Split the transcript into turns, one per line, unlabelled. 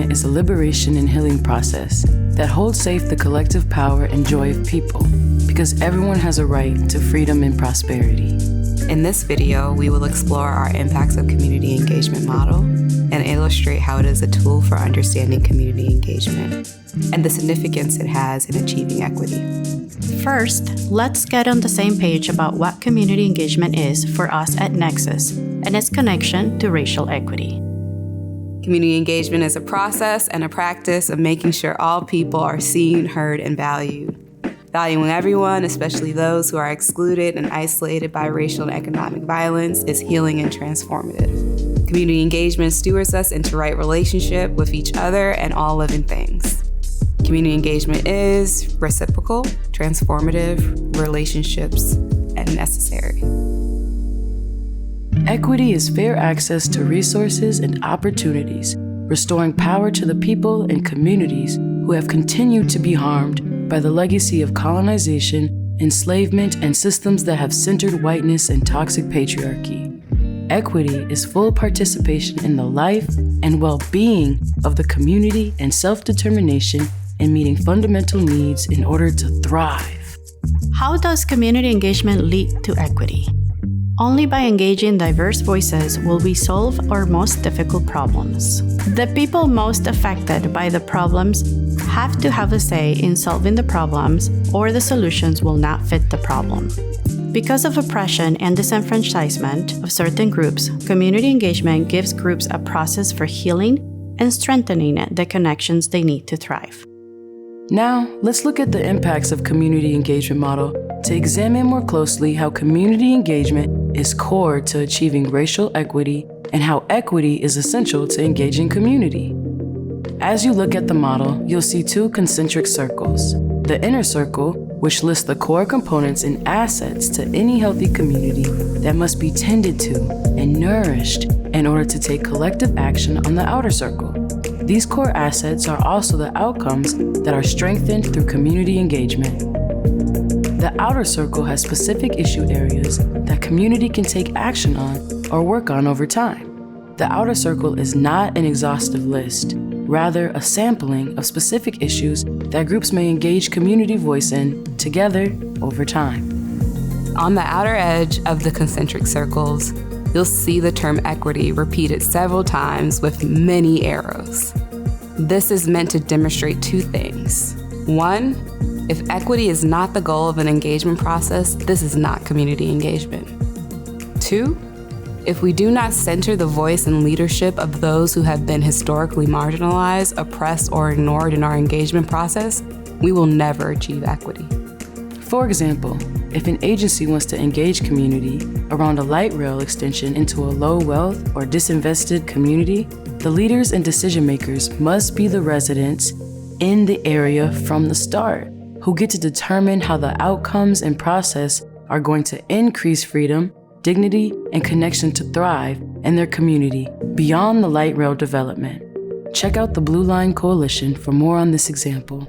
engagement is a liberation and healing process that holds safe the collective power and joy of people, because everyone has a right to freedom and prosperity.
In this video, we will explore our impacts of community engagement model and illustrate how it is a tool for understanding community engagement and the significance it has in achieving equity.
First, let's get on the same page about what community engagement is for us at Nexus and its connection to racial equity.
Community engagement is a process and a practice of making sure all people are seen, heard, and valued. Valuing everyone, especially those who are excluded and isolated by racial and economic violence, is healing and transformative. Community engagement stewards us into right relationship with each other and all living things. Community engagement is reciprocal, transformative, relationships, and necessary.
Equity is fair access to resources and opportunities, restoring power to the people and communities who have continued to be harmed by the legacy of colonization, enslavement, and systems that have centered whiteness and toxic patriarchy. Equity is full participation in the life and well-being of the community and self-determination in meeting fundamental needs in order to thrive.
How does community engagement lead to equity? Only by engaging diverse voices will we solve our most difficult problems. The people most affected by the problems have to have a say in solving the problems, or the solutions will not fit the problem. Because of oppression and disenfranchisement of certain groups, community engagement gives groups a process for healing and strengthening the connections they need to thrive.
Now, let's look at the impacts of community engagement model to examine more closely how community engagement is core to achieving racial equity and how equity is essential to engaging community. As you look at the model, you'll see two concentric circles. The inner circle, which lists the core components and assets to any healthy community that must be tended to and nourished in order to take collective action on the outer circle. These core assets are also the outcomes that are strengthened through community engagement. The outer circle has specific issue areas that community can take action on or work on over time. The outer circle is not an exhaustive list, rather a sampling of specific issues that groups may engage community voice in together over time.
On the outer edge of the concentric circles, you'll see the term equity repeated several times with many arrows. This is meant to demonstrate two things. One, if equity is not the goal of an engagement process, this is not community engagement. Two, if we do not center the voice and leadership of those who have been historically marginalized, oppressed, or ignored in our engagement process, we will never achieve equity.
For example, if an agency wants to engage community around a light rail extension into a low wealth or disinvested community, the leaders and decision makers must be the residents in the area from the start, who get to determine how the outcomes and process are going to increase freedom, dignity, and connection to thrive in their community beyond the light rail development. Check out the Blue Line Coalition for more on this example.